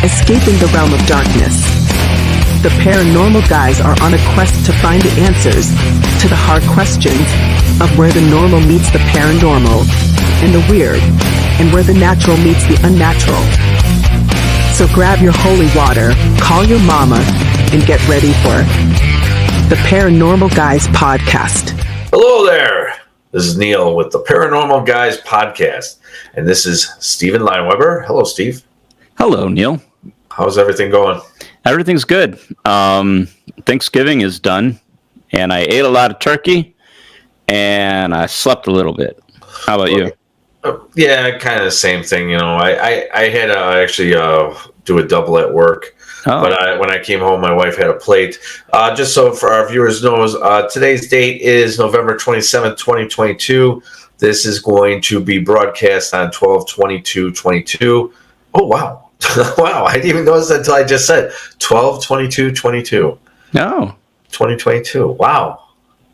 escaping the realm of darkness. The paranormal guys are on a quest to find the answers to the hard questions of where the normal meets the paranormal, and the weird, and where the natural meets the unnatural. So grab your holy water, call your mama, and get ready for the Paranormal Guys Podcast. Hello there. This is Neal with the Paranormal Guys Podcast, and this is Stephen Lineweber. Hello, Steve. Hello, Neal. How's everything going? Everything's good. Thanksgiving is done, and I ate a lot of turkey, and I slept a little bit. How about you? Yeah, kind of the same thing. You know, I had to actually do a double at work. Oh. But when I came home, my wife had a plate. Just so for our viewers knows, today's date is November 27th, 2022. This is going to be broadcast on 12/22/22. Oh, wow. Wow, I didn't even notice that until I just said 12/22/22. No. 2022. Wow.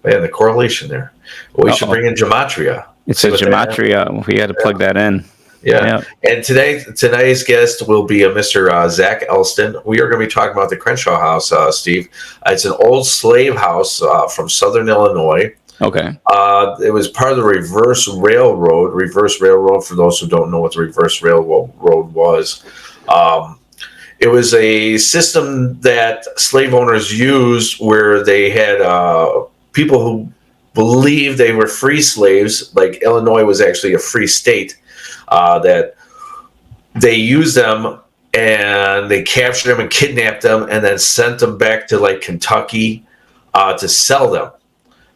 Man, the correlation there. Well, we should bring in gematria. It's a gematria. We had to plug that in. Yeah. And today's guest will be Mr. Zach Elston. We are going to be talking about the Crenshaw House, Steve. It's an old slave house from southern Illinois. Okay. It was part of the reverse railroad. Reverse railroad, for those who don't know what the reverse railroad was. It was a system that slave owners used where they had people who believed they were free slaves, like Illinois was actually a free state, that they used them and they captured them and kidnapped them and then sent them back to like Kentucky to sell them.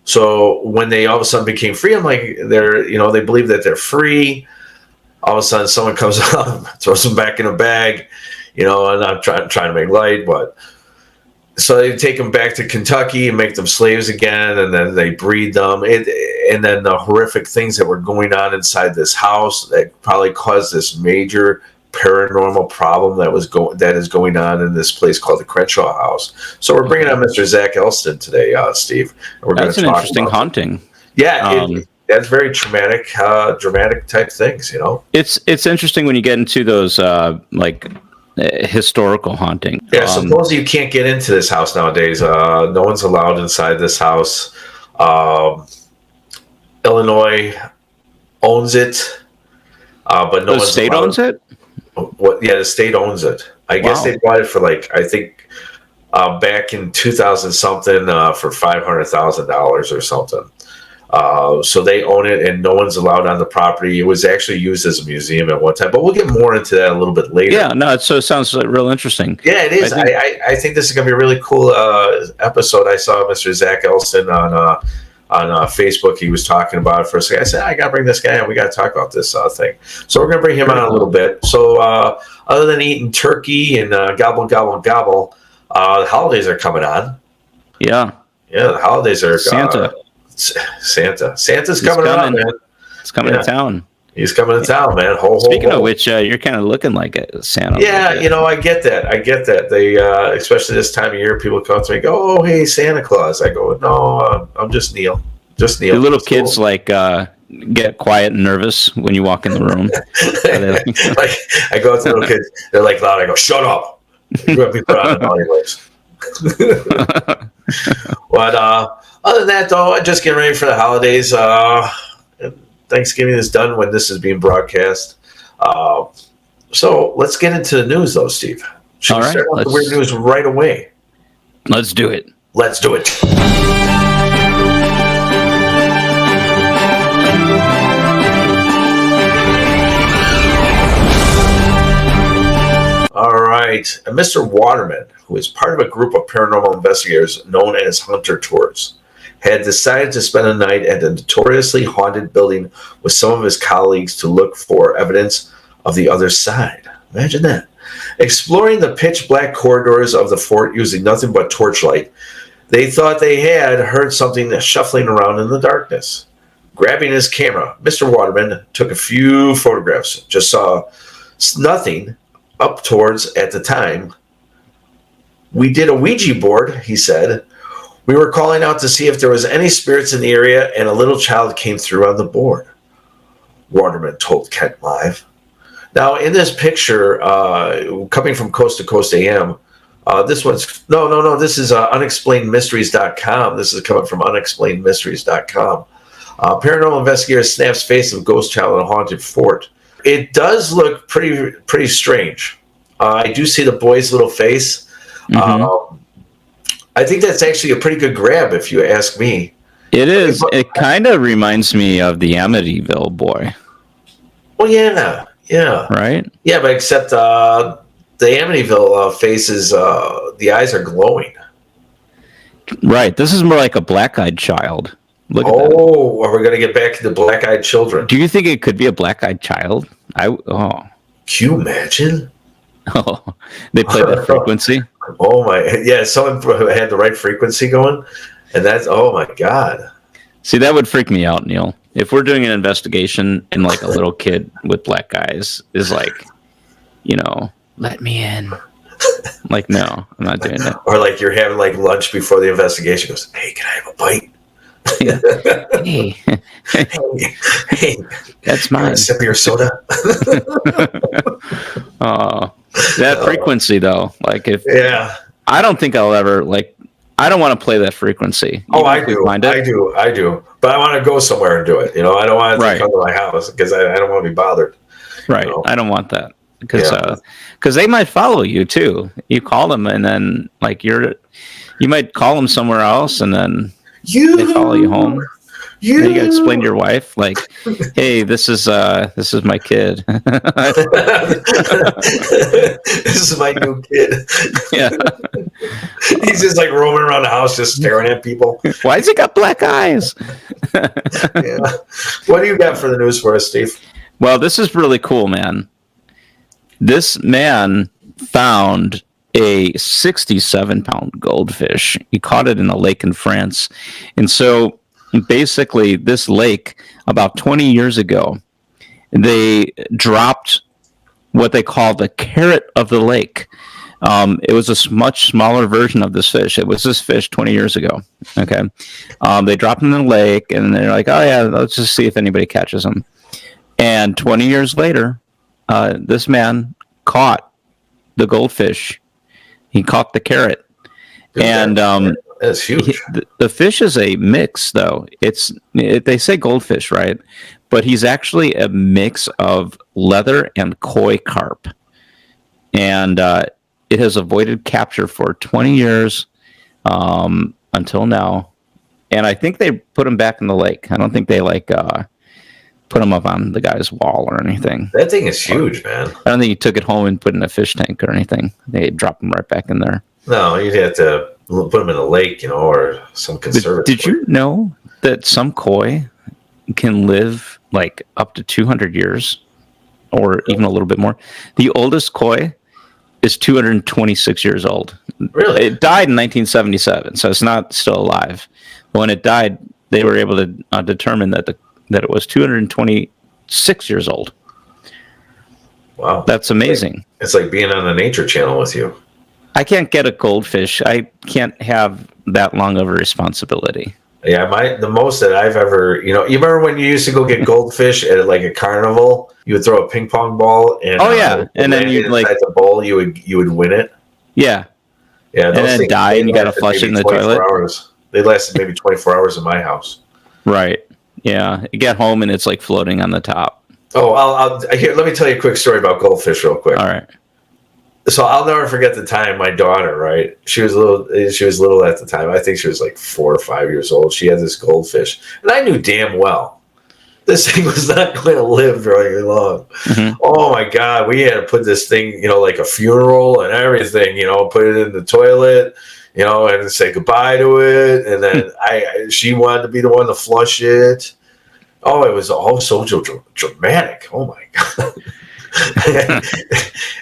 So when they all of a sudden became free, I'm like, they believe that they're free. All of a sudden someone comes up, throws them back in a bag, and I'm trying to make light, but so they take them back to Kentucky and make them slaves again, and then they breed them. And then the horrific things that were going on inside this house that probably caused this major paranormal problem that is going on in this place called the Crenshaw House. So we're bringing on Mr. Zach Elston today, Steve. We're That's an interesting haunting. Yeah, that's very traumatic, dramatic type things. It's interesting when you get into those historical haunting. Yeah, suppose you can't get into this house nowadays. No one's allowed inside this house. Illinois owns it, but no one's state allowed. Owns it. What? Yeah, the state owns it. I guess they bought it for back in 2000 something for $500,000 or something. So they own it, and no one's allowed on the property. It was actually used as a museum at one time, but we'll get more into that a little bit later. Yeah, no, it sounds real interesting. Yeah, it is. I think this is going to be a really cool episode. I saw Mr. Zach Elston on Facebook. He was talking about it for a second. I said, I got to bring this guy on. We got to talk about this thing. So we're going to bring him on a little bit. So other than eating turkey and gobble, gobble, gobble, the holidays are coming on. Yeah. Yeah, the holidays are... Santa's coming on, man. He's coming to town. He's coming to town, man. Speaking of which, you're kind of looking like a Santa. Yeah, I get that. They, especially this time of year, people come to me and go, "Oh, hey, Santa Claus." I go, "No, I'm just Neal. Just Neal." Do little kids get quiet and nervous when you walk in the room? I go to the little kids. They're like loud. I go, "Shut up! You're gonna be put on the naughty list." But other than that, though, just getting ready for the holidays. Thanksgiving is done when this is being broadcast. So let's get into the news, though, Steve. Should we start off the weird news right away? Let's do it. Let's do it. All right. Mr. Waterman, who is part of a group of paranormal investigators known as Hunter Tours, had decided to spend a night at a notoriously haunted building with some of his colleagues to look for evidence of the other side. Imagine that. Exploring the pitch-black corridors of the fort using nothing but torchlight, they thought they had heard something shuffling around in the darkness. Grabbing his camera, Mr. Waterman took a few photographs, just saw nothing up towards at the time. "We did a Ouija board," he said. "We were calling out to see if there was any spirits in the area, and a little child came through on the board," Waterman told Kent Live. Now, in this picture, coming from Coast to Coast AM, this one's no. This is unexplainedmysteries.com. This is coming from unexplainedmysteries.com. Paranormal investigator snaps face of ghost child in a haunted fort. It does look pretty strange. I do see the boy's little face. I think that's actually a pretty good grab, if you ask me. It is. It kind of reminds me of the Amityville boy. Well, yeah. Right? Yeah, but except the Amityville faces, the eyes are glowing. Right. This is more like a black-eyed child. Look at that. Oh, are we going to get back to the black-eyed children? Do you think it could be a black-eyed child? Can you imagine? Oh, they play that frequency. Oh my, yeah, someone had the right frequency going, and that's, oh my God. See, that would freak me out, Neal. If we're doing an investigation and like a little kid with black eyes is like, let me in. Like, no, I'm not doing that. Or like you're having like lunch before the investigation, goes, hey, can I have a bite? Yeah. Hey, that's mine. A sip of your soda. That frequency though, like I don't think I'll ever I don't want to play that frequency. Oh, I do. But I want to go somewhere and do it. I don't want it to come to my house because I don't want to be bothered. Right. I don't want that because they might follow you too. You call them and then you might call them somewhere else and then they follow you home. You got to explain to your wife, like, "Hey, this is my kid. This is my new kid." Yeah, he's just like roaming around the house, just staring at people. Why has he got black eyes? Yeah. What do you got for the news for us, Steve? Well, this is really cool, man. This man found a 67-pound goldfish. He caught it in a lake in France, and so. Basically, this lake, about 20 years ago, they dropped what they call the carrot of the lake. It was a much smaller version of this fish. It was this fish 20 years ago. Okay. They dropped him in the lake, and they're like, oh, yeah, let's just see if anybody catches him. And 20 years later, this man caught the goldfish. He caught the carrot. And that's huge. The fish is a mix, though. They say goldfish, right? But he's actually a mix of leather and koi carp. And it has avoided capture for 20 years until now. And I think they put him back in the lake. I don't think they put him up on the guy's wall or anything. That thing is huge, man. I don't think he took it home and put it in a fish tank or anything. They dropped him right back in there. No, you'd have to put them in a lake, or some conservatory. Did you know that some koi can live like up to 200 years or even a little bit more? The oldest koi is 226 years old. Really? It died in 1977, so it's not still alive. But when it died, they were able to determine that it was 226 years old. Wow. That's amazing. It's like being on the Nature Channel with you. I can't get a goldfish. I can't have that long of a responsibility. Yeah, the most that I've ever, you remember when you used to go get goldfish at like a carnival? You would throw a ping pong ball, and and then you inside the bowl, you would win it. Yeah, yeah, and then die, and you got to flush it in the toilet. Hours. They lasted maybe 24 hours in my house. Right. Yeah, you get home and it's like floating on the top. Oh, let me tell you a quick story about goldfish, real quick. All right. So I'll never forget the time my daughter, right? She was little at the time. I think she was like 4 or 5 years old. She had this goldfish, and I knew damn well this thing was not going to live very long. Mm-hmm. Oh my God, we had to put this thing, like a funeral and everything, put it in the toilet, and say goodbye to it. And then she wanted to be the one to flush it. Oh, it was all so dramatic. Oh my God.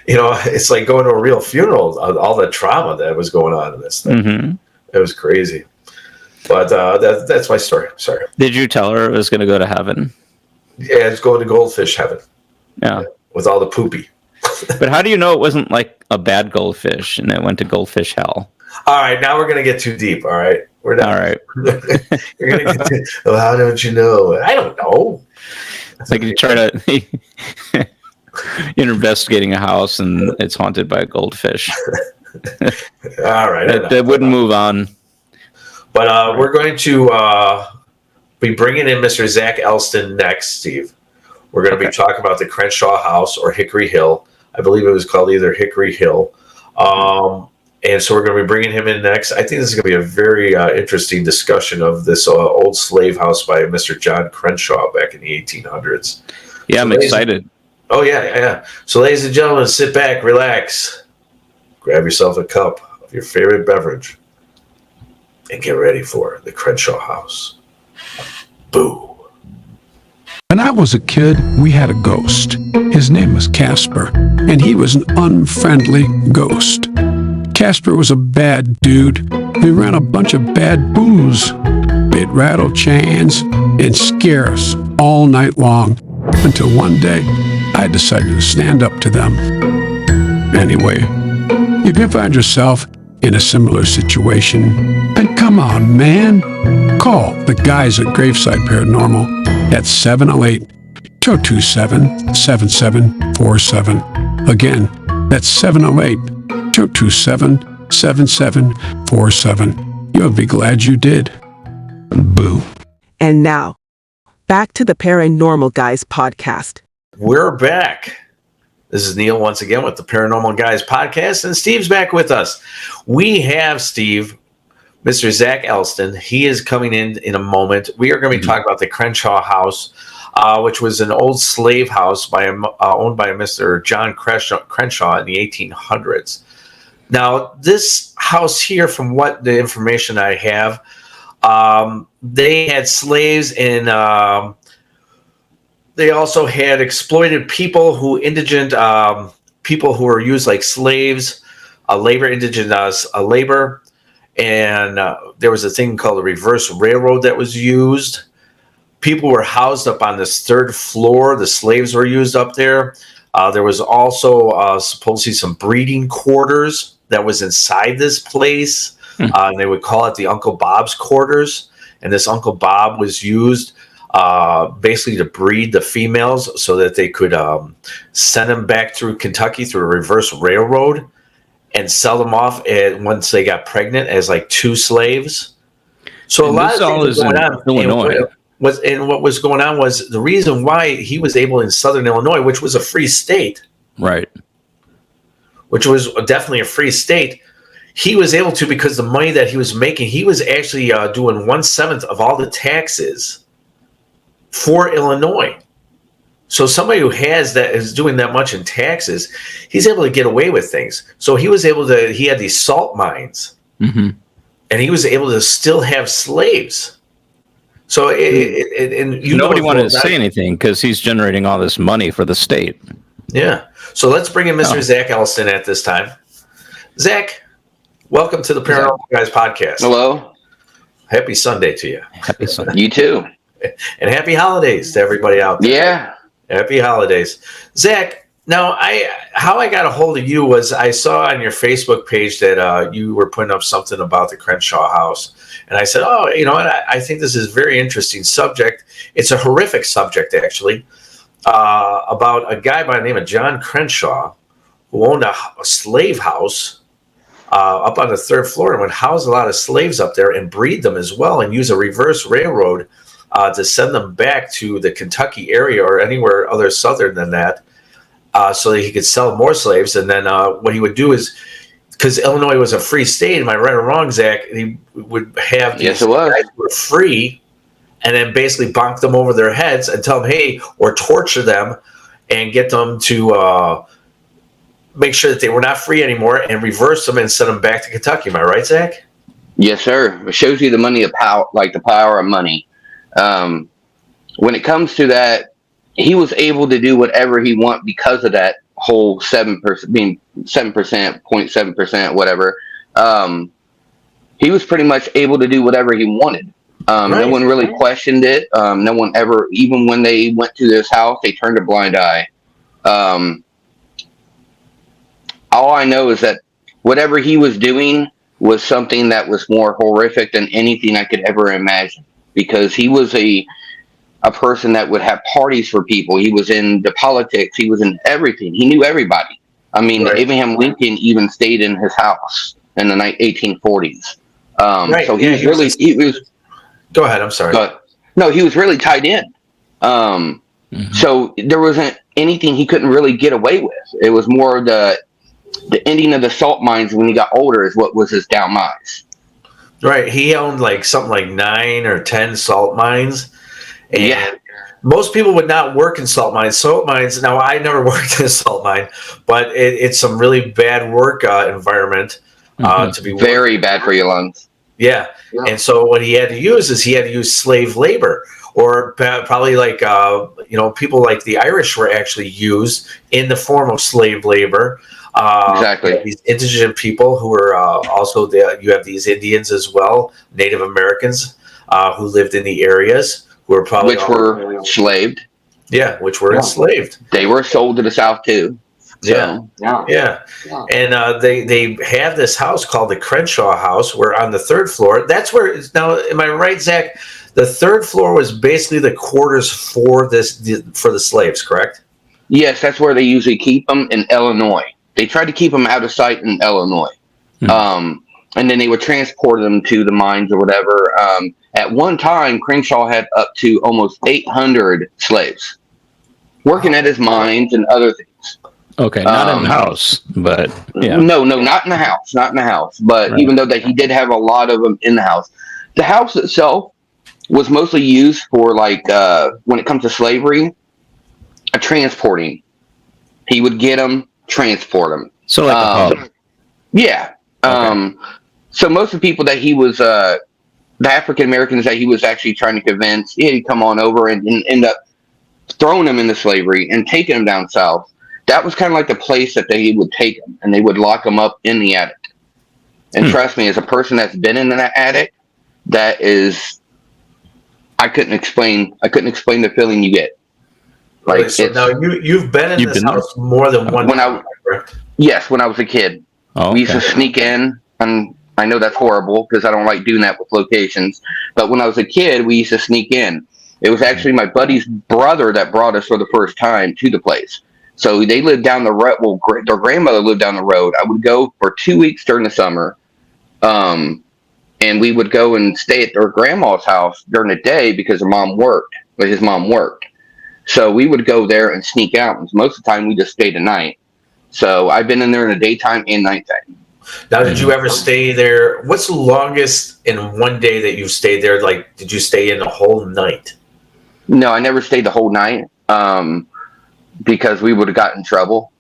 It's like going to a real funeral, all the trauma that was going on in this thing. Mm-hmm. It was crazy. But that's my story. Sorry. Did you tell her it was going to go to heaven? Yeah, it's going to goldfish heaven. Yeah. With all the poopy. But how do you know it wasn't like a bad goldfish and it went to goldfish hell? All right, now we're going to get too deep, all right? We're not. All right. You're going to get how don't you know? I don't know. It's like you try to... You're investigating a house and it's haunted by a goldfish. All right. That wouldn't move on. But we're going to be bringing in Mr. Zach Elston next, Steve. We're going to be talking about the Crenshaw House or Hickory Hill. I believe it was called either Hickory Hill. And so we're going to be bringing him in next. I think this is going to be a very interesting discussion of this old slave house by Mr. John Crenshaw back in the 1800s. Yeah, I'm excited. Oh, yeah. So, ladies and gentlemen, sit back, relax, grab yourself a cup of your favorite beverage, and get ready for the Crenshaw House. Boo. When I was a kid, we had a ghost. His name was Casper, and he was an unfriendly ghost. Casper was a bad dude. He ran a bunch of bad booze. They'd rattle chains and scare us all night long, until one day I decided to stand up to them. Anyway, you can find yourself in a similar situation, then come on, man. Call the guys at Graveside Paranormal at 708-227-7747. Again, that's 708-227-7747. You'll be glad you did. Boo. And now, back to the Paranormal Guys podcast. We're back. This is Neal once again with the Paranormal Guys podcast, and Steve's back with us. We have, Steve, Mr. Zach Elston. He is coming in a moment. We are going to be talking about the Crenshaw House, which was an old slave house owned by Mr. John Crenshaw in the 1800s. Now, this house here, from what the information I have, they had slaves and they also had exploited people indigent people who were used like slaves, indigent labor. And there was a thing called a reverse railroad that was used. People were housed up on this third floor. The slaves were used up there. There was also supposedly some breeding quarters that was inside this place. And they would call it the Uncle Bob's quarters. And this Uncle Bob was used basically to breed the females so that they could send them back through Kentucky through a reverse railroad and sell them off once they got pregnant as like two slaves. So a lot of things was going on. Illinois. What was going on was the reason why he was able in Southern Illinois, which was a free state, right? Which was definitely a free state. He was able to, because the money that he was making, he was actually doing 1/7 of all the taxes for Illinois. So somebody who is doing that much in taxes, he's able to get away with things. So he was able to. He had these salt mines, and he was able to still have slaves. So nobody wanted to say anything because he's generating all this money for the state. Yeah. So let's bring in Mr. Zach Elston at this time. Zach, welcome to the Paranormal Guys podcast. Hello. Happy Sunday to you. Happy Sunday. You too. And happy holidays to everybody out there. Yeah. Happy holidays. Zach, now how I got a hold of you was I saw on your Facebook page that you were putting up something about the Crenshaw House. And I said, oh, you know what? I think this is a very interesting subject. It's a horrific subject, actually, about a guy by the name of John Crenshaw who owned a slave house up on the third floor and would house a lot of slaves up there and breed them as well and use a reverse railroad to send them back to the Kentucky area or anywhere other southern than that, so that he could sell more slaves. And then what he would do is, because Illinois was a free state, am I right or wrong, Zach? He would have these guys who were free and then basically bonk them over their heads and tell them, hey, or torture them and get them to make sure that they were not free anymore and reverse them and send them back to Kentucky. Am I right, Zach? Yes, sir. It shows you the money of power, like the power of money. When it comes to that, he was able to do whatever he want because of that whole 7%, being 7%, 0.7%, whatever. He was pretty much able to do whatever he wanted. No one really questioned it. No one ever, even when they went to this house, they turned a blind eye. All I know is that whatever he was doing was something that was more horrific than anything I could ever imagine. Because he was a person that would have parties for people. He was in the politics. He was in everything. He knew everybody. I mean, Right. Abraham Lincoln even stayed in his house in the 1840s. Right. So he Yeah, was he was really, just- he was, Go ahead. I'm sorry. no, he was really tied in. So there wasn't anything he couldn't really get away with. It was more the ending of the salt mines when he got older is what was his demise. Right. He owned like something like 9 or 10 salt mines. And Yeah. most people would not work in salt mines. Salt mines, now I never worked in a salt mine, but it's some really bad work environment to be working. Very bad for your lungs. Yeah. And so what he had to use is he had to use slave labor, or probably like, people like the Irish were actually used in the form of slave labor. Exactly. These indigent people who were also there. You have these Indians as well, Native Americans who lived in the areas who were probably Were enslaved. Yeah, which were enslaved. They were sold to the South too. So, Yeah. And they have this house called the Crenshaw House, where on the 3rd floor, that's where, now, am I right, Zach? The 3rd floor was basically the quarters for the slaves, correct? Yes, that's where they usually keep them in Illinois. They tried to keep them out of sight in Illinois. And then they would transport them to the mines or whatever. At one time, Crenshaw had up to almost 800 slaves working at his mines and other things. Okay, not in the house, but yeah. No, not in the house, not in the house. But Right. even though that he did have a lot of them in the house, the house itself was mostly used for like when it comes to slavery, transporting. He would get them, transport them. So like a hub. Yeah. So most of the people that he was, the African Americans that he was actually trying to convince, he'd come on over and end up throwing them into slavery and taking them down south. That was kind of like the place that they would take them, and they would lock them up in the attic. And trust me, as a person that's been in that attic, that is, I couldn't explain the feeling you get. Like, so now you've been in this house more than one time, correct? Yes, when I was a kid. Oh, We used to sneak in, and I know that's horrible because I don't like doing that with locations. But when I was a kid, we used to sneak in. It was actually my buddy's brother that brought us for the first time to the place. So they lived down the road. Well, their grandmother lived down the road. I would go for 2 weeks during the summer, and we would go and stay at their grandma's house during the day because her mom worked. But his mom worked, so we would go there and sneak out. And most of the time, we just stayed at night. So I've been in there in the daytime and nighttime. Now, did you ever stay there? What's the longest in one day that you've stayed there? Like, did you stay in the whole night? No, I never stayed the whole night because we would have gotten in trouble.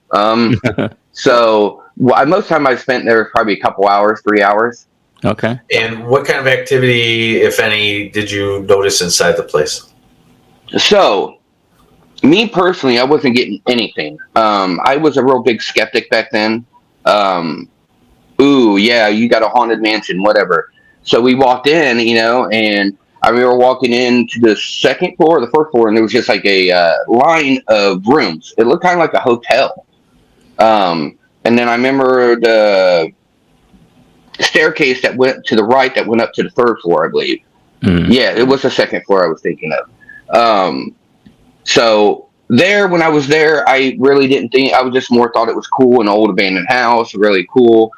So most time I spent there was probably a couple hours, 3 hours. Okay. And what kind of activity, if any, did you notice inside the place? So, me personally, I wasn't getting anything. I was a real big skeptic back then. Ooh, yeah, you got a haunted mansion, whatever. So we walked in, and I remember walking into the 2nd floor or the 1st floor, and there was just like a line of rooms. It looked kind of like a hotel. And then I remember the staircase that went to the right that went up to the 3rd floor, I believe. Yeah, it was the 2nd floor I was thinking of. So there, when I was there, I really didn't think, I was just more thought it was cool, an old abandoned house, really cool.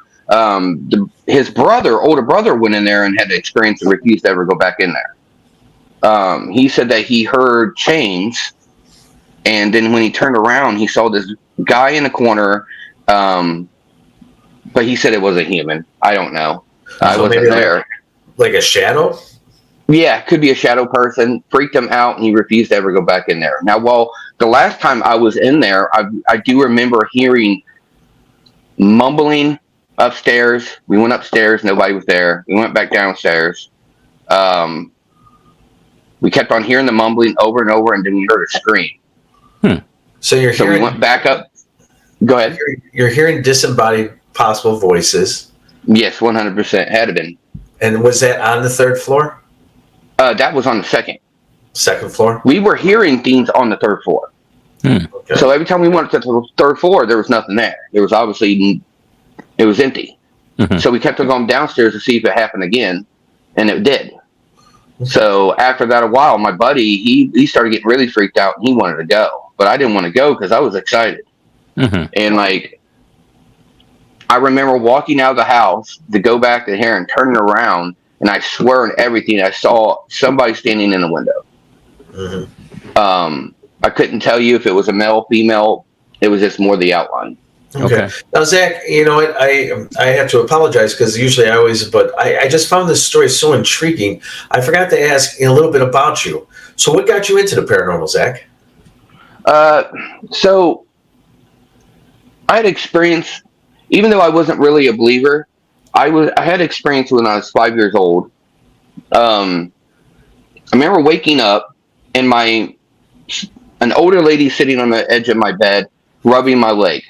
His older brother went in there and had the experience and refused to ever go back in there. He said that he heard chains, and then when he turned around, he saw this guy in the corner, but he said it was a human. I don't know. I wasn't there. Like a shadow? Yeah, could be a shadow person. Freaked him out, and he refused to ever go back in there. Now, the last time I was in there, I do remember hearing mumbling upstairs. We went upstairs, nobody was there. We went back downstairs. We kept on hearing the mumbling over and over, and then we heard a scream. So we went back up. Go ahead. You're hearing disembodied possible voices. Yes, 100% had been. And was that on the 3rd floor? That was on the 2nd. 2nd floor? We were hearing things on the 3rd floor. Okay. So every time we went to the 3rd floor, there was nothing there. It was obviously, it was empty. So we kept on going downstairs to see if it happened again, and it did. So after that, a while, my buddy, he started getting really freaked out and he wanted to go, but I didn't want to go because I was excited. And like, I remember walking out of the house to go back to here and turning around, and I swear on everything, I saw somebody standing in the window. I couldn't tell you if it was a male, female. It was just more the outline. Okay. Now, Zach, you know what? I have to apologize because usually I always, but I just found this story so intriguing. I forgot to ask a little bit about you. So, what got you into the paranormal, Zach? So I had experience, even though I wasn't really a believer. I had experience when I was 5 years old. I remember waking up and an older lady sitting on the edge of my bed, rubbing my leg.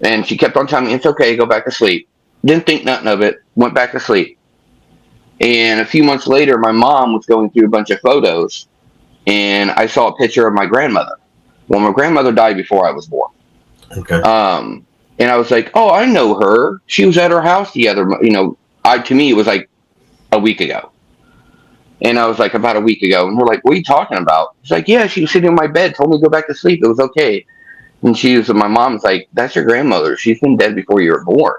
And she kept on telling me, it's okay, go back to sleep. Didn't think nothing of it, went back to sleep. And a few months later, my mom was going through a bunch of photos, and I saw a picture of my grandmother. Well, my grandmother died before I was born. Okay. And I was like, oh, I know her. She was at her house to me, it was like a week ago. And I was like, about a week ago. And we're like, what are you talking about? She's like, yeah, she was sitting on my bed, told me to go back to sleep. It was okay. And my mom's like, that's your grandmother. She's been dead before you were born.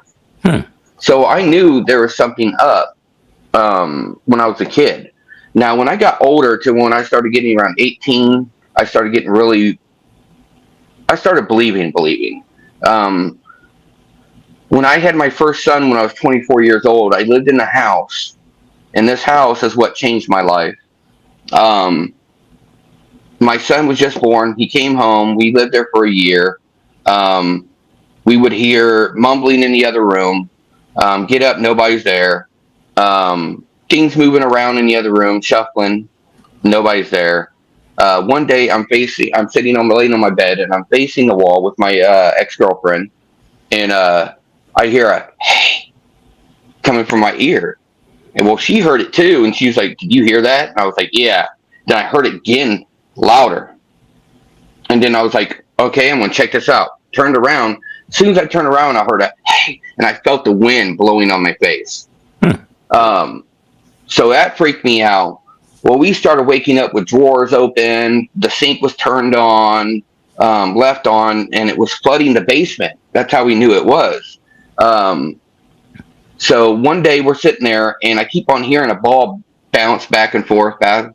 So I knew there was something up when I was a kid. Now, when I got older to when I started getting around 18, I started believing. When I had my first son when I was 24 years old, I lived in a house. And this house is what changed my life. My son was just born. He came home. We lived there for a year. We would hear mumbling in the other room. Get up, nobody's there. Things moving around in the other room, shuffling, nobody's there. One day I'm laying on my bed, and I'm facing the wall with my ex-girlfriend, and I hear a hey coming from my ear. And well, she heard it too, and she was like, did you hear that? And I was like, yeah. Then I heard it again, louder. And then I was like, okay, I'm going to check this out. Turned around. As soon as I turned around, I heard a hey, and I felt the wind blowing on my face. So that freaked me out. Well, we started waking up with drawers open. The sink was turned on, left on, and it was flooding the basement. That's how we knew it was. So one day we're sitting there, and I keep on hearing a ball bounce back and forth, back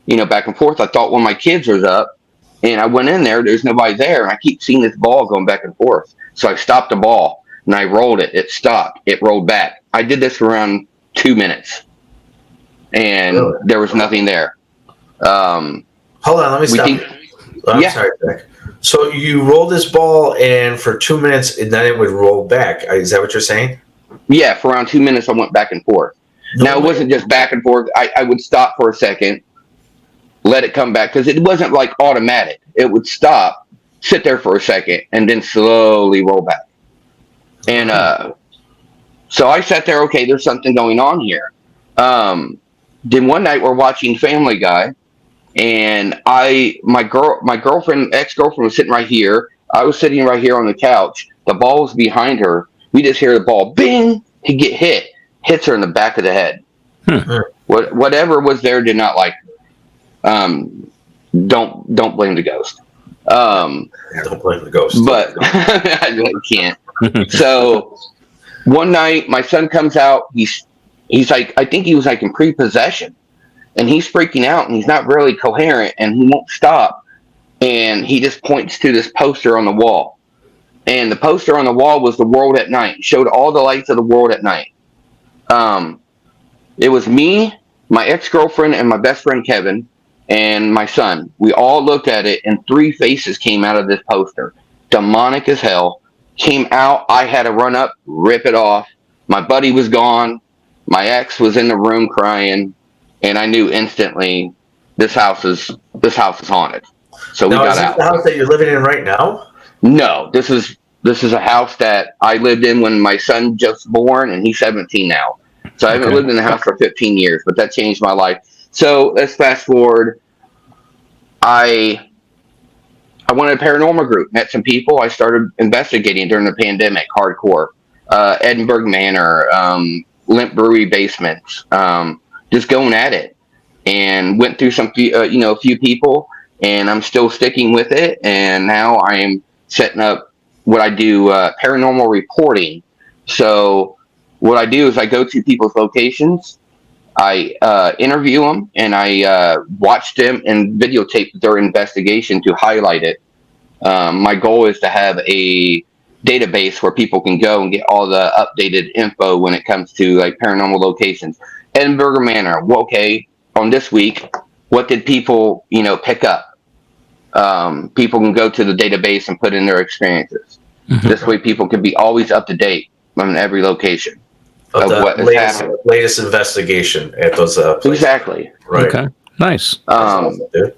and forth. I thought one of my kids was up, and I went in there. There's nobody there, and I keep seeing this ball going back and forth. So I stopped the ball, and I rolled it. It stopped. It rolled back. I did this for around 2 minutes, and there was nothing there. Hold on, let me stop. I'm sorry, Zach. So you rolled this ball, and for 2 minutes, and then it would roll back. Is that what you're saying? Yeah, for around 2 minutes, I went back and forth. Now, it wasn't just back and forth. I would stop for a second, let it come back, because it wasn't like automatic. It would stop, sit there for a second, and then slowly roll back. And so I sat there, okay, there's something going on here. Then one night we're watching Family Guy, and my ex-girlfriend was sitting right here. I was sitting right here on the couch. The ball was behind her. We just hear the ball, bing, to get hits her in the back of the head. Whatever was there did not like her. Don't blame the ghost. Don't blame the ghost. But I can't. So one night my son comes out. He's like, I think he was like in prepossession, and he's freaking out, and he's not really coherent, and he won't stop. And he just points to this poster on the wall. And the poster on the wall was the world at night. It showed all the lights of the world at night. It was me, my ex-girlfriend, and my best friend Kevin, and my son. We all looked at it, and 3 faces came out of this poster. Demonic as hell. Came out. I had to run up, rip it off. My buddy was gone. My ex was in the room crying, and I knew instantly this house is haunted. So we got out. Is this the house that you're living in right now? No, this is a house that I lived in when my son just born, and he's 17 now. So I haven't lived in the house for 15 years, but that changed my life. So let's fast forward. I wanted a paranormal group, met some people. I started investigating during the pandemic, hardcore. Edinburgh Manor, Limp Brewery basements, just going at it. and went through a few people, and I'm still sticking with it. And now I am setting up what I do, paranormal reporting. So what I do is I go to people's locations, I interview them, and I watch them and videotape their investigation to highlight it. My goal is to have a database where people can go and get all the updated info when it comes to like paranormal locations. Edinburgh Manor. Well, okay, on this week, what did people pick up? People can go to the database and put in their experiences. Mhm. This way, people can be always up to date on every location Of of the what has happened. latest investigation at those places. Exactly. Right. Okay. Nice. Dude.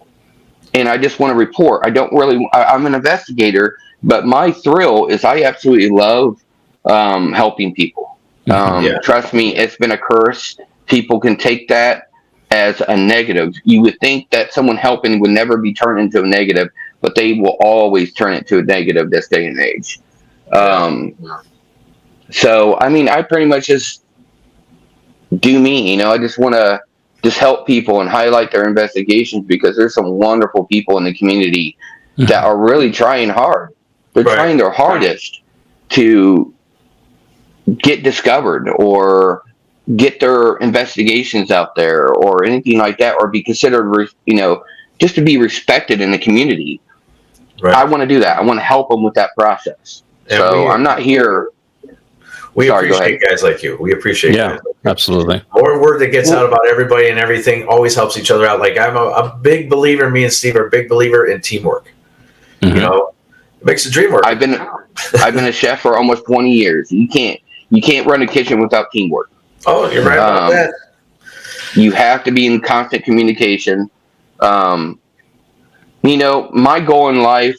And I just want to report. I'm an investigator, but my thrill is I absolutely love helping people. Yeah. Trust me, it's been a curse. People can take that as a negative. You would think that someone helping would never be turned into a negative, but they will always turn it to a negative this day and age. So, I mean, I pretty much just do me. I just want to just help people and highlight their investigations because there's some wonderful people in the community that are really trying hard. They're Right. trying their hardest to get discovered or get their investigations out there or anything like that, or be considered, just to be respected in the community. Right. I want to do that. I want to help them with that process. And So I'm not here. We Sorry, go appreciate guys like you. We appreciate Yeah, guys like you. absolutely. More word that gets out about everybody and everything always helps each other out. Like I'm a big believer, me and Steve are a big believer in teamwork. Mhm. It makes the dream work. I've been a chef for almost 20 years. You can't run a kitchen without teamwork. Oh, you're right about that. You have to be in constant communication. My goal in life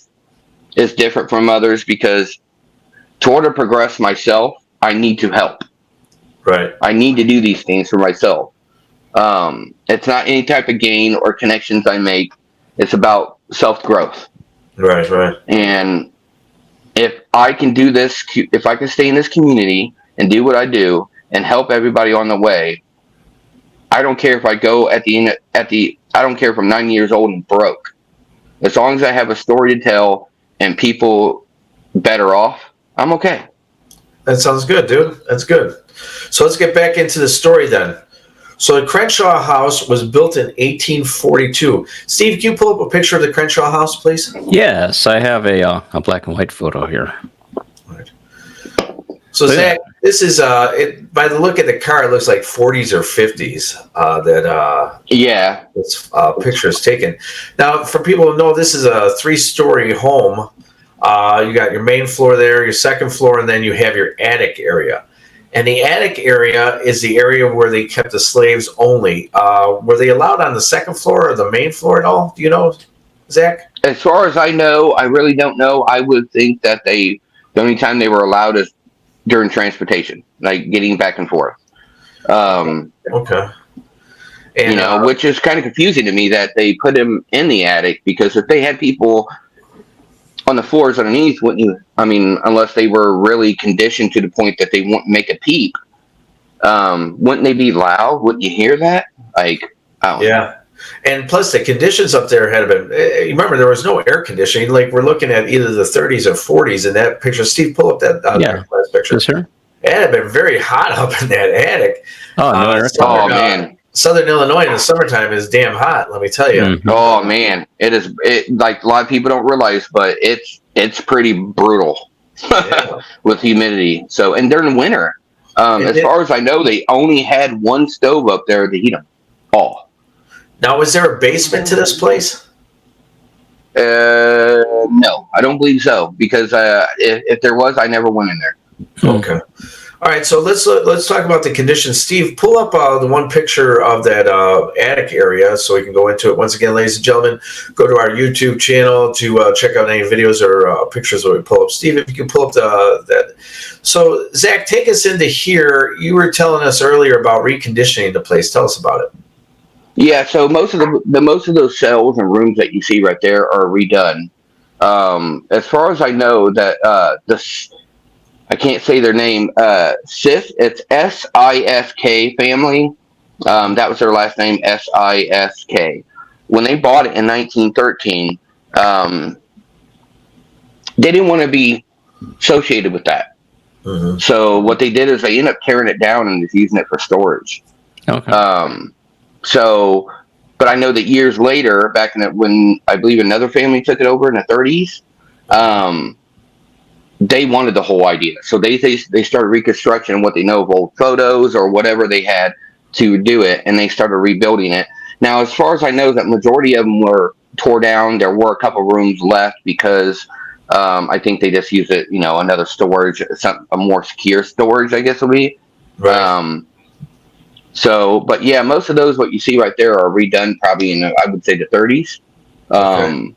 is different from others because in order to progress myself, I need to help. Right. I need to do these things for myself. It's not any type of gain or connections I make. It's about self-growth. Right. Right. And if I can do this, if I can stay in this community and do what I do and help everybody on the way, I don't care if I go I don't care if I'm 9 years old and broke. As long as I have a story to tell and people better off, I'm okay. That sounds good, dude. That's good. So let's get back into the story then. So the Crenshaw House was built in 1842. Steve, can you pull up a picture of the Crenshaw House, please? Yes, I have a black and white photo here. Right. So Zach, this is by the look at the car, it looks like 40s or 50s Yeah. this picture is taken. Now, for people who know, this is a 3-story home. You got your main floor there, your second floor, and then you have your attic area. And the attic area is the area where they kept the slaves only. Were they allowed on the second floor or the main floor at all? Do you know, Zach? As far as I know, I really don't know. I would think that the only time they were allowed is during transportation, like getting back and forth. Okay. And, Which is kind of confusing to me that they put him in the attic, because if they had people on the floors underneath, wouldn't you? I mean, unless they were really conditioned to the point that they wouldn't make a peep, wouldn't they be loud? Wouldn't you hear that? Like, I don't know. Yeah. And plus, the conditions up there had been. Remember, there was no air conditioning. Like we're looking at either the 30s or 40s in that picture. Steve, pull up that last picture. This here? It had been very hot up in that attic. Oh, no air. Oh man. Southern Illinois in the summertime is damn hot. Let me tell you. Mhm. Oh man, it is. Like a lot of people don't realize, but it's pretty brutal Yeah. with humidity. So, and during winter, as it- far as I know, they only had one stove up there to heat them all. Now, was there a basement to this place? No, I don't believe so, because if there was, I never went in there. Okay. All right. So let's talk about the conditions. Steve, pull up the one picture of that attic area so we can go into it. Once again, ladies and gentlemen, go to our YouTube channel to check out any videos or pictures that we pull up. Steve, if you can pull up that. So, Zach, take us into here. You were telling us earlier about reconditioning the place. Tell us about it. Yeah, so most of those cells and rooms that you see right there are redone. As far as I know, that I can't say their name. Sisk, it's SISK family. That was their last name, Sisk. When they bought it in 1913, they didn't want to be associated with that. Mm-hmm. So what they did is they ended up tearing it down and just using it for storage. Okay. But I know that years later, back in when I believe another family took it over in the 30s, they wanted the whole idea. So they started reconstruction, what they know of old photos or whatever they had to do it, and they started rebuilding it. Now, as far as I know, that majority of them were tore down. There were a couple rooms left because I think they just used it, another storage, a more secure storage, I guess would be. Right. But yeah, most of those, what you see right there, are redone probably in, I would say, the 30s. Okay.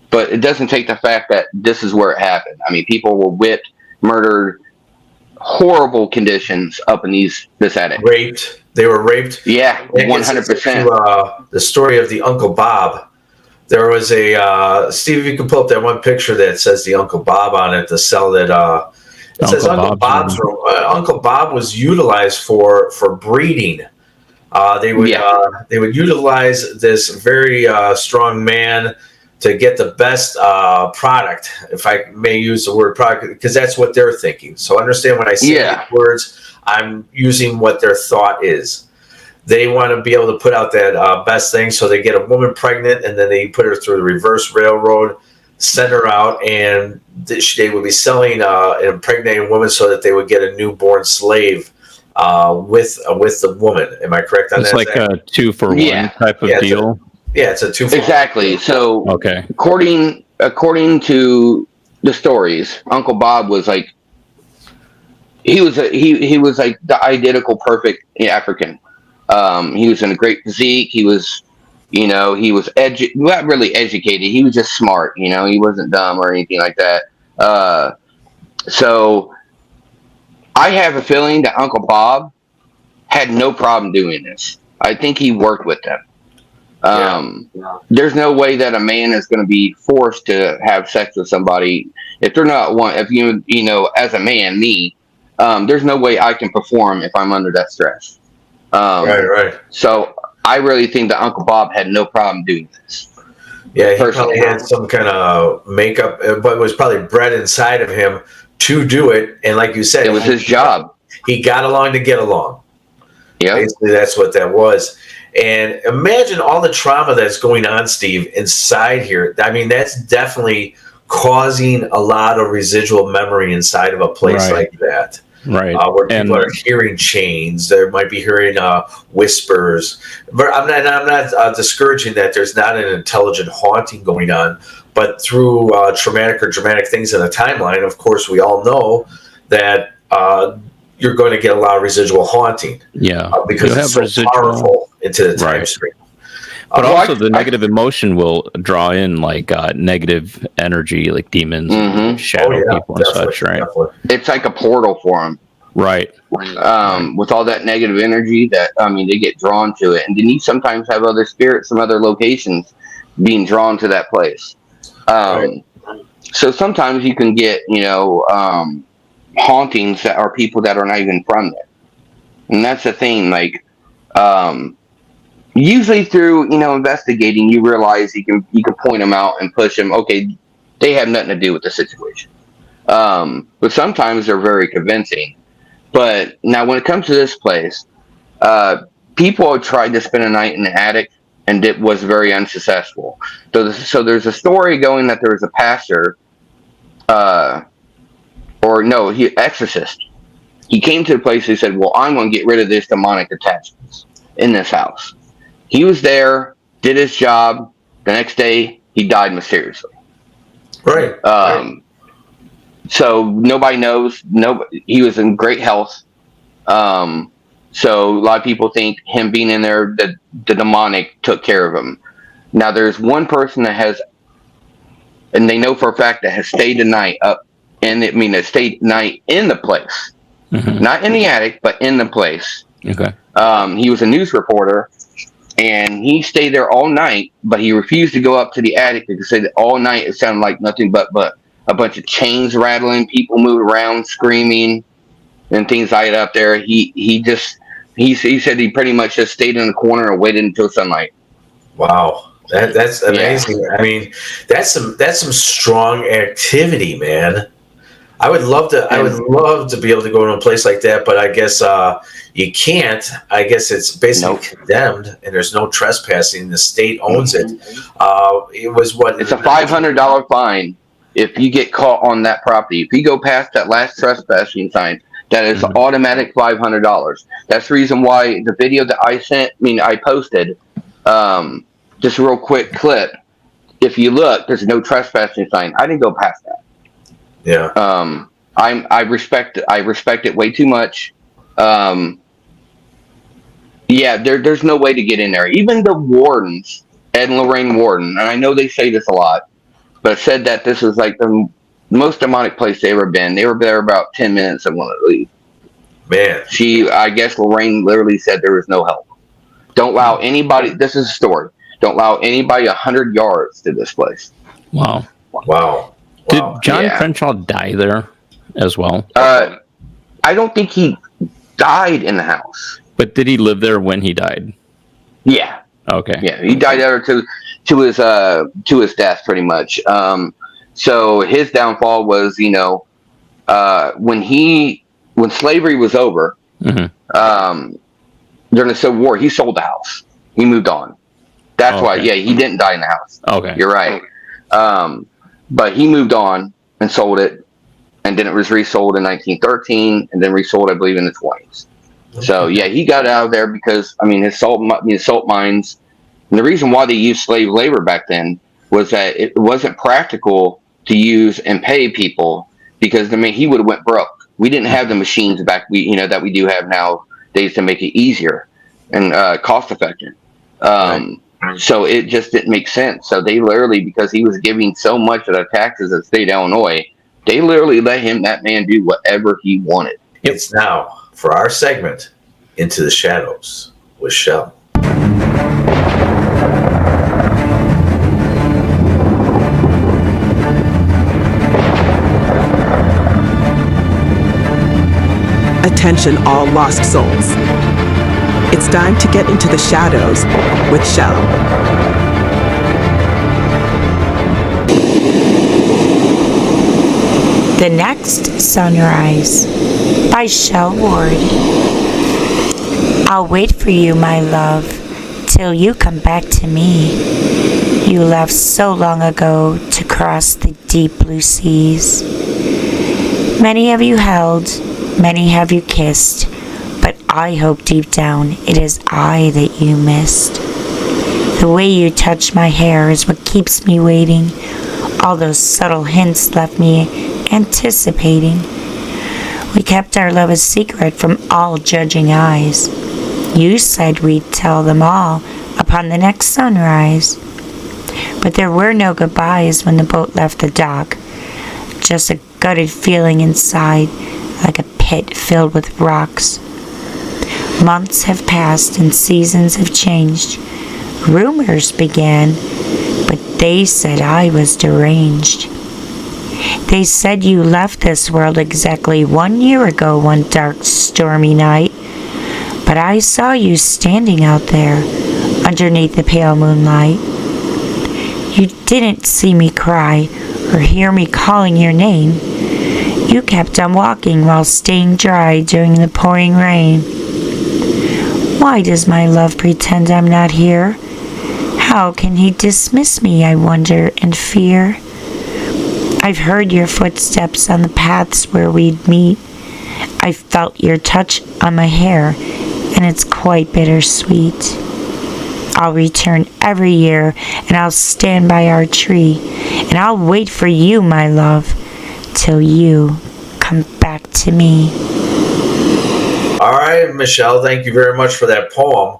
But it doesn't take the fact that this is where it happened. I mean, people were whipped, murdered, horrible conditions up in this attic. Raped. They were raped. Yeah, 100%. The story of the Uncle Bob. There was a Steve. If you can pull up that one picture that says the Uncle Bob on it, the cell that it says Uncle Bob's room. Uncle Bob was utilized for breeding. They would utilize this very strong man to get the best product, if I may use the word product, because that's what they're thinking. So understand when I say these words, I'm using what their thought is. They want to be able to put out that best thing, so they get a woman pregnant, and then they put her through the reverse railroad, send her out, and they would be selling an impregnated woman so that they would get a newborn slave with the woman. Am I correct on that? It's like a 2-for-1 type of deal. It's a 2-for-1. Exactly. So, okay. According to the stories, Uncle Bob was like he was like the identical perfect African. He was in a great physique. He was, not really educated. He was just smart. He wasn't dumb or anything like that. So I have a feeling that Uncle Bob had no problem doing this. I think he worked with them. There's no way that a man is going to be forced to have sex with somebody if they're not as a man, me, there's no way I can perform if I'm under that stress. Right. So I really think that Uncle Bob had no problem doing this. Yeah, he probably had some kind of makeup, but it was probably bred inside of him to do it. And like you said, it was his job. He got along to get along. Yeah, basically that's what that was. And imagine all the trauma that's going on, Steve, inside here. I mean, that's definitely causing a lot of residual memory inside of a place like that. Right. Where people are hearing chains, they might be hearing whispers. But I'm not discouraging that there's not an intelligent haunting going on. But through traumatic or dramatic things in a timeline, of course, we all know that you're going to get a lot of residual haunting. Yeah. Because it's so powerful into the time stream. But also the negative emotion will draw in like negative energy, like demons, and shadow people and such, right? Definitely. It's like a portal for them. Right. With all that negative energy they get drawn to it. And then you sometimes have other spirits from other locations being drawn to that place. So sometimes you can get, hauntings that are people that are not even from there. And that's the thing, usually through, investigating, you realize you can point them out and push them. Okay, they have nothing to do with the situation. But sometimes they're very convincing. But now when it comes to this place, people have tried to spend a night in the attic, and it was very unsuccessful. So there's a story going that there was a pastor, exorcist. He came to the place. He said, "Well, I'm going to get rid of this demonic attachments in this house." He was there, did his job. The next day, he died mysteriously. Right. So nobody knows. He was in great health. So a lot of people think him being in there, the demonic took care of him. Now there's one person that has, and they know for a fact that has stayed the night that stayed the night in the place, not in the attic, but in the place. Okay. He was a news reporter, and he stayed there all night, but he refused to go up to the attic because he said that all night it sounded like nothing but a bunch of chains rattling, people moving around, screaming, and things like that up there. He just He said he pretty much just stayed in the corner and waited until sunlight. Wow, that's amazing. Yeah. I mean, that's some strong activity, man. I would love to. I would love to be able to go to a place like that, but I guess you can't. I guess it's basically condemned, and there's no trespassing. The state owns it. It was what? It's a $500 fine if you get caught on that property. If you go past that last trespassing sign, that is automatic $500. That's the reason why the video that I posted, just a real quick clip. If you look, there's no trespassing sign. I didn't go past that. Yeah. I respect it way too much. Yeah, there's no way to get in there. Even the wardens, Ed and Lorraine Warden, and I know they say this a lot, but said that this is like the most demonic place they ever been. They were there about 10 minutes and wanted to leave. Man. I guess Lorraine literally said there was no help. Don't allow anybody, this is a story, don't allow anybody 100 yards to this place. Wow. Did John Crenshaw die there as well? I don't think he died in the house. But did he live there when he died? Yeah. Okay. Yeah, he died there to his death, pretty much. So his downfall was, when slavery was over, during the Civil War, he sold the house. He moved on. That's why. Yeah, he didn't die in the house. Okay. You're right. But he moved on and sold it, and then it was resold in 1913, and then resold, I believe, in the 20s. So yeah, he got out of there because his salt mines. And the reason why they used slave labor back then was that it wasn't practical to use and pay people because he would have went broke. We didn't have the machines that we do have nowadays to make it easier and cost effective. So it just didn't make sense. So they literally, because he was giving so much of the taxes of the state of Illinois, they literally let that man do whatever he wanted. It's now for our segment, Into the Shadows with Shell. Attention all lost souls. It's time to get into the shadows with Shell. The Next Sunrise by Shell Ward. I'll wait for you, my love, till you come back to me. You left so long ago to cross the deep blue seas. Many have you held, many have you kissed, but I hope deep down it is I that you missed. The way you touch my hair is what keeps me waiting. All those subtle hints left me anticipating. We kept our love a secret from all judging eyes. You said we'd tell them all upon the next sunrise. But there were no goodbyes when the boat left the dock. Just a gutted feeling inside, like a pit filled with rocks. Months have passed and seasons have changed. Rumors began, but they said I was deranged. They said you left this world exactly 1 year ago one dark, stormy night. But I saw you standing out there underneath the pale moonlight. You didn't see me cry or hear me calling your name. You kept on walking while staying dry during the pouring rain. Why does my love pretend I'm not here? How can he dismiss me, I wonder and fear? I've heard your footsteps on the paths where we'd meet. I felt your touch on my hair, and it's quite bittersweet. I'll return every year, and I'll stand by our tree, and I'll wait for you, my love, till you come back to me. All right, Michelle, thank you very much for that poem.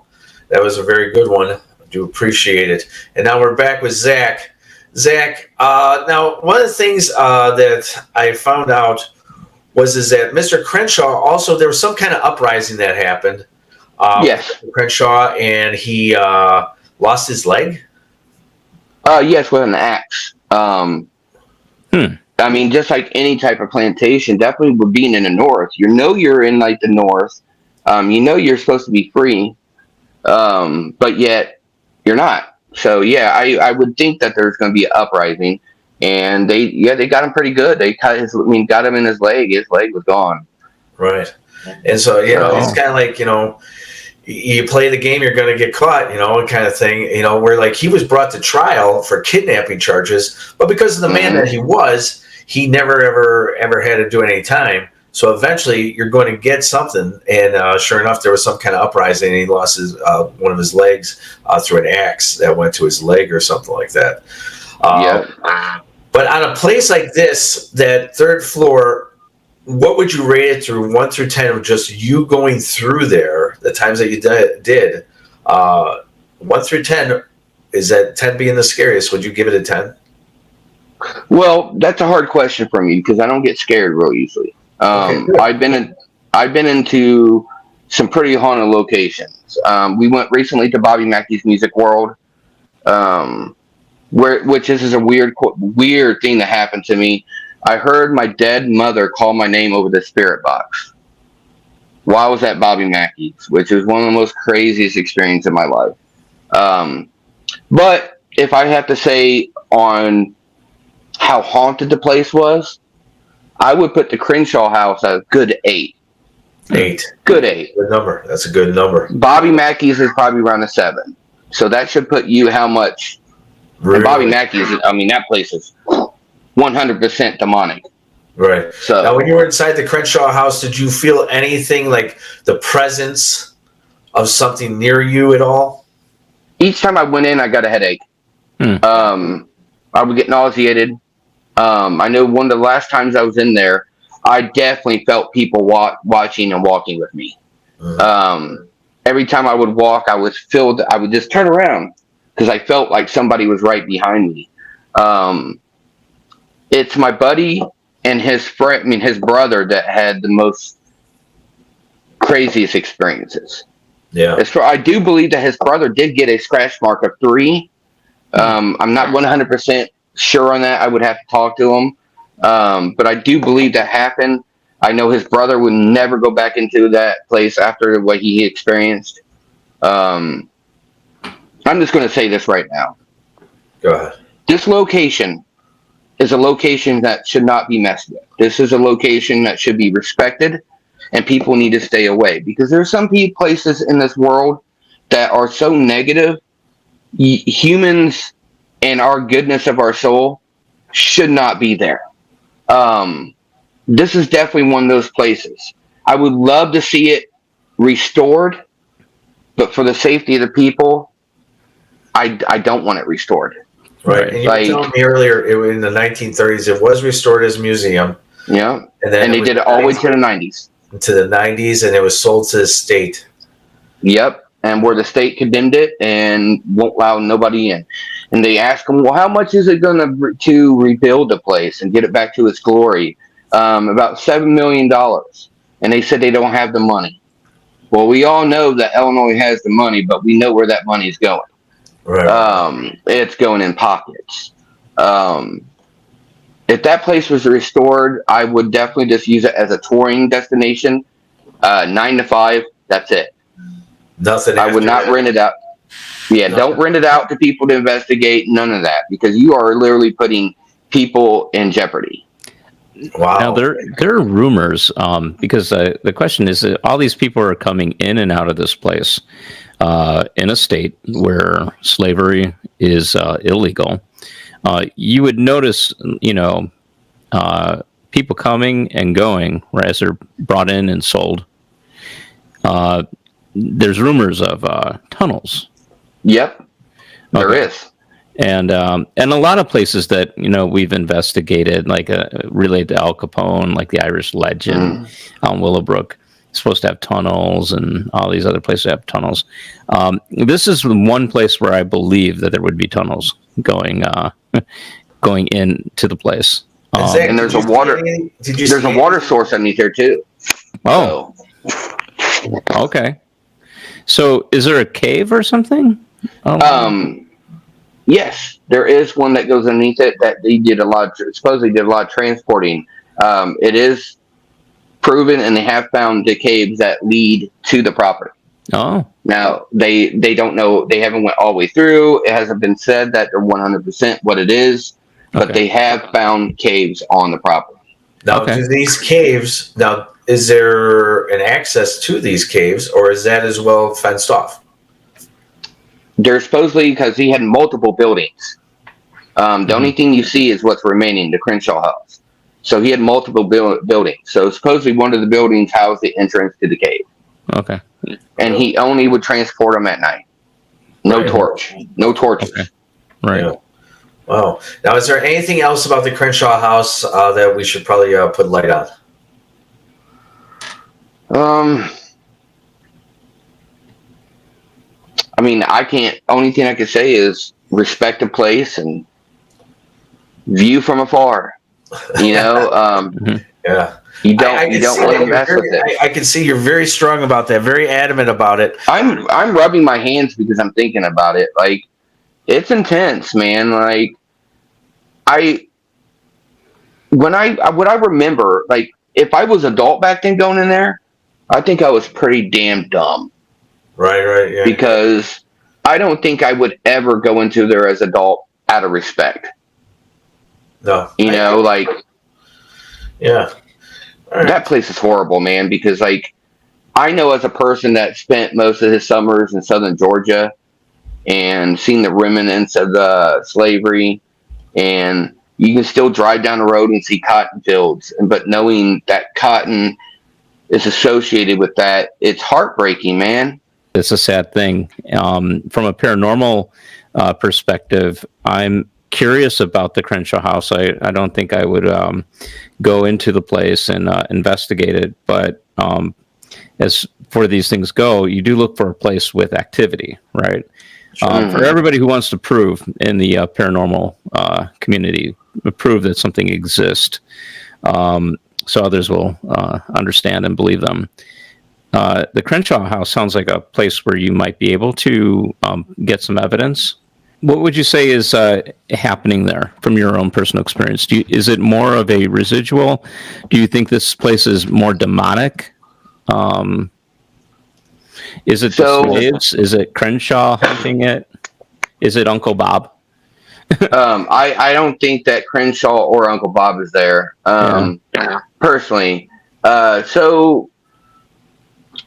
That was a very good one. I do appreciate it. And now we're back with Zach. Zach, now one of the things that I found out is that Mr. Crenshaw also, there was some kind of uprising that happened. Yes. Mr. Crenshaw, and he lost his leg? Yes, with an axe. Just like any type of plantation, definitely with being in the north. You're in like the north. You're supposed to be free, but yet you're not. So yeah, I would think that there's going to be an uprising, and they got him pretty good. They got him in his leg. His leg was gone. Right. And so, it's kind of like, you play the game, you're going to get caught, kind of thing, where like he was brought to trial for kidnapping charges, but because of the man that he was, he never, ever had to do any time. So eventually you're going to get something. And sure enough, there was some kind of uprising, and he lost one of his legs through an axe that went to his leg or something like that. But on a place like this, that third floor, what would you rate it through 1 through 10 of just you going through there, the times that you did? 1 through 10, is that 10 being the scariest? Would you give it a 10? Well, that's a hard question for me because I don't get scared real easily. I've been into some pretty haunted locations. We went recently to Bobby Mackey's Music World, which is a weird thing that happened to me. I heard my dead mother call my name over the spirit box while I was at Bobby Mackey's, which was one of the most craziest experiences of my life. But if I have to say on how haunted the place was, I would put the Crenshaw House at a good 8. 8. Good 8. Good number. That's a good number. Bobby Mackey's is probably around a 7. So that should put you how much? Really? And Bobby Mackey's, that place is 100% demonic. Right. So now, when you were inside the Crenshaw House, did you feel anything like the presence of something near you at all? Each time I went in, I got a headache. I would get nauseated. I know one of the last times I was in there, I definitely felt people watching and walking with me. Every time I would walk, I would just turn around because I felt like somebody was right behind me. It's my buddy and his brother that had the most craziest experiences. Yeah. I do believe that his brother did get a scratch mark of 3. I'm not 100% sure on that. I would have to talk to him. But I do believe that happened. I know his brother would never go back into that place after what he experienced. I'm just going to say this right now. Go ahead. This location is a location that should not be messed with. This is a location that should be respected, and people need to stay away because there's some places in this world that are so negative. Humans and our goodness of our soul should not be there. This is definitely one of those places. I would love to see it restored, but for the safety of the people, I don't want it restored. Right. And you were telling me earlier, in the 1930s, it was restored as a museum. Yeah. And then they did it all the way to the 90s. To the 90s, and it was sold to the state. Yep. And where the state condemned it and won't allow nobody in. And they asked them, well, how much is it going to rebuild the place and get it back to its glory? About $7 million. And they said they don't have the money. Well, we all know that Illinois has the money, but we know where that money is going. Right. It's going in pockets. If that place was restored, I would definitely just use it as a touring destination. 9 to 5, that's it. Nothing. I would not rent it out. Yeah, don't rent it out to people to investigate. None of that, because you are literally putting people in jeopardy. Wow. Now there are rumors, because the question is that all these people are coming in and out of this place in a state where slavery is illegal. You would notice, people coming and going as they're brought in and sold. There's rumors of tunnels. Yep, there is. And a lot of places that we've investigated, like related to Al Capone, like the Irish Legend, Willowbrook, supposed to have tunnels, and all these other places have tunnels. This is the one place where I believe that there would be tunnels going into the place. And there's a water. There's a water source underneath there too. Oh, okay. So, is there a cave or something? Yes, there is one that goes underneath it that they did supposedly did a lot of transporting. It is proven, and they have found the caves that lead to the property. Oh, Now they don't know, they haven't went all the way through. It hasn't been said that they're 100% what it is, but they have found caves on the property. Now, do these caves, now, is there an access to these caves, or is that as well fenced off? They're supposedly, because he had multiple buildings. The only thing you see is what's remaining, the Crenshaw House. So he had multiple buildings. So supposedly one of the buildings housed the entrance to the cave. Okay. And he only would transport them at night. No torch. No torches. Okay. Right. Yeah. Wow. Now, is there anything else about the Crenshaw House that we should probably put light on? I mean, only thing I can say is respect the place and view from afar. You know, Yeah. you don't want to mess with it. I can see you're very strong about that, very adamant about it. I'm rubbing my hands because I'm thinking about it. Like, it's intense, man. Like, what I remember, like, if I was adult back then going in there, I think I was pretty damn dumb. Right, yeah. Because I don't think I would ever go into there as adult out of respect. No. You know, like, yeah. All right. that place is horrible, man, because, like, I know as a person that spent most of his summers in southern Georgia and seen the remnants of the slavery, and you can still drive down the road and see cotton fields, but knowing that cotton is associated with that, it's heartbreaking, man. It's a sad thing. From a paranormal perspective, I'm curious about the Crenshaw House. I don't think I would go into the place and investigate it. But as for these things go, you do look for a place with activity, right? For everybody who wants to prove in the paranormal community, prove that something exists, so others will understand and believe them. The Crenshaw House sounds like a place where you might be able to get some evidence. What would you say is happening there from your own personal experience? Is it more of a residual? Do you think this place is more demonic? Is it the slaves? Is it Crenshaw hunting it? Is it Uncle Bob? I don't think that Crenshaw or Uncle Bob is there, personally. So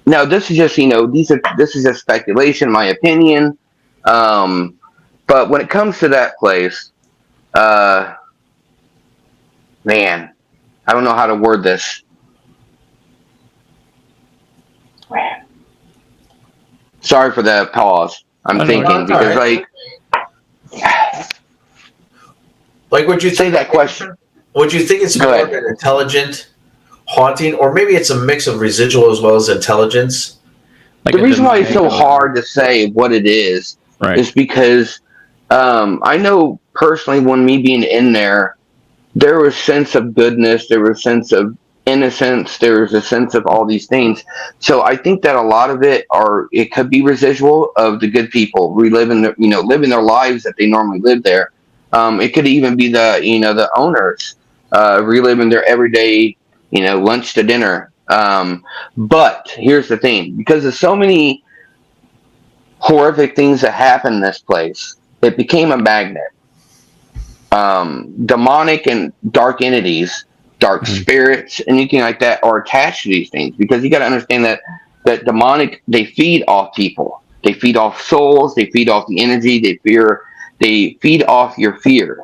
now this is just, this is just speculation, my opinion. But when it comes to that place, man, I don't know how to word this. Man. Sorry for that pause. I'm thinking because, like, would you say that question? Would you think it's more of an intelligent haunting, or maybe it's a mix of residual as well as intelligence? Like, the reason why it's so hard to say what it is because I know personally, when me being in there, there was a sense of goodness, there was a sense of innocence, there was a sense of all these things. So I think that a lot of it could be residual of the good people reliving, living their lives that they normally live there. It could even be the owners reliving their everyday, lunch to dinner. But here's the thing, because of so many horrific things that happen in this place, it became a magnet. Demonic and dark entities, dark spirits, anything like that are attached to these things, because you got to understand that demonic, they feed off people. They feed off souls. They feed off the energy. They feed off your fear.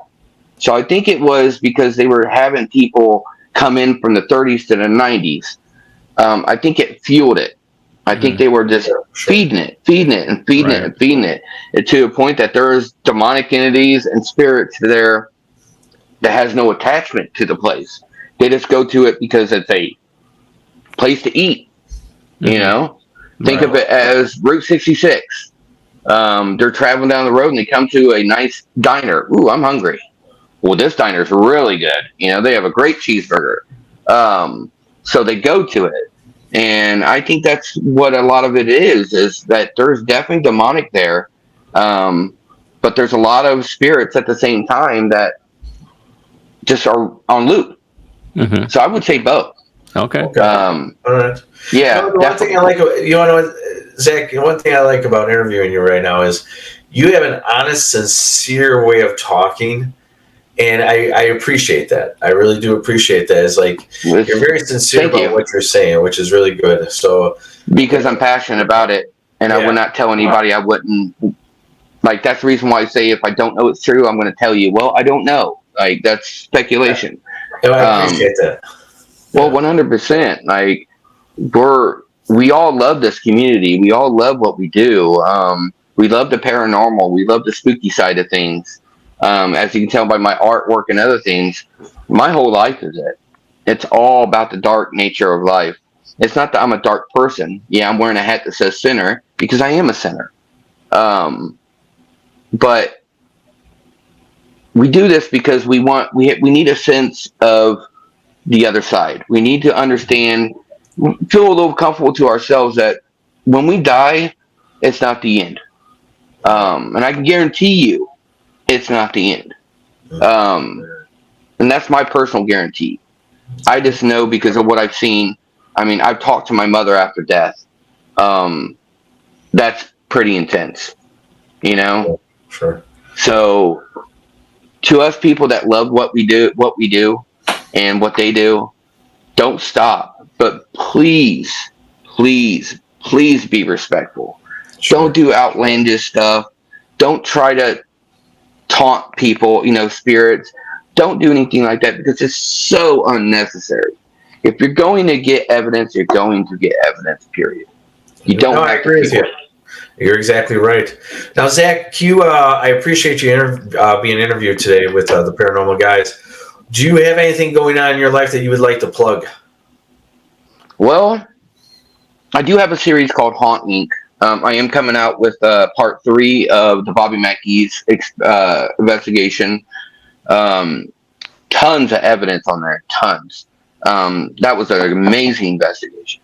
So I think it was because they were having people come in from the 30s to the 90s. I think it fueled it. I think they were just feeding it and feeding it to a point that there's demonic entities and spirits there that has no attachment to the place. They just go to it because it's a place to eat. Think of it as Route 66. They're traveling down the road and they come to a nice diner. Ooh, I'm hungry. Well, this diner's really good. They have a great cheeseburger. So they go to it. And I think that's what a lot of it is that there's definitely demonic there. But there's a lot of spirits at the same time that just are on loop. So I would say both. Okay. All right. Yeah, The one thing I like, you want to know, Zach, one thing I like about interviewing you right now is you have an honest, sincere way of talking. And I appreciate that. I really do appreciate that. It's like you're very sincere about what you're saying, which is really good. So because I'm passionate about it, and I would not tell anybody I wouldn't. Like, that's the reason why I say if I don't know it's true, I'm going to tell you. Well, I don't know. Like, that's speculation. Yeah. I appreciate that. Well, 100%. Like, we all love this community. We all love what we do. We love the paranormal. We love the spooky side of things. As you can tell by my artwork and other things, my whole life is it. It's all about the dark nature of life. It's not that I'm a dark person. Yeah, I'm wearing a hat that says sinner because I am a sinner. But we do this because we need a sense of the other side. We need to understand, feel a little comfortable to ourselves that when we die, it's not the end. And I can guarantee you, it's not the end. And that's my personal guarantee. I just know because of what I've seen. I mean, I've talked to my mother after death. That's pretty intense, you know? Sure. So to us people that love what we do and what they do, don't stop. But please, please, please be respectful. Sure. Don't do outlandish stuff. Don't try to taunt people, spirits. Don't do anything like that because it's so unnecessary. If you're going to get evidence, you're going to get evidence, period. You don't have I agree with you. You're exactly right. Now, Zach, I appreciate you being interviewed today with the Paranormal Guys. Do you have anything going on in your life that you would like to plug? Well, I do have a series called Haunt Inc. I am coming out with part 3 of the Bobby McGee's investigation. Tons of evidence on there, tons. That was an amazing investigation.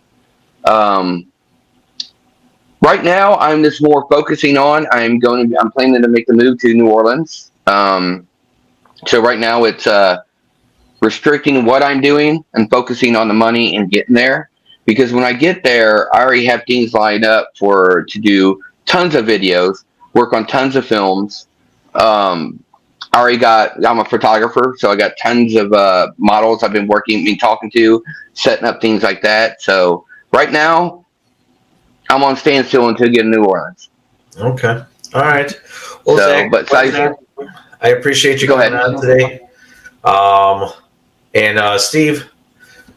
Right now, I'm just more focusing on. I'm planning to make the move to New Orleans. So right now, it's restricting what I'm doing and focusing on the money and getting there. Because when I get there, I already have things lined up to do tons of videos, work on tons of films. I'm a photographer, so I got tons of models I've been talking to, setting up things like that. So right now, I'm on standstill until I get to New Orleans. Okay. All right. Well, Zach, I appreciate you coming on today. And Steve,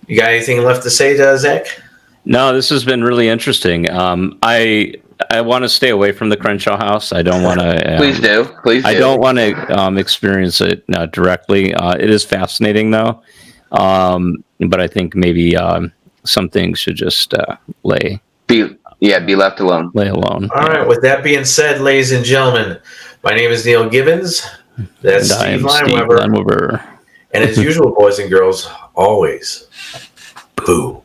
you got anything left to say to Zach? No, this has been really interesting. I want to stay away from the Crenshaw House. I don't want to. Please do. I don't want to experience it directly. It is fascinating, though. But I think maybe some things should just be left alone. Lay alone. All right. With that being said, ladies and gentlemen, my name is Neal Gibbons. That's Steve Lineweber. And as usual, boys and girls, always boo.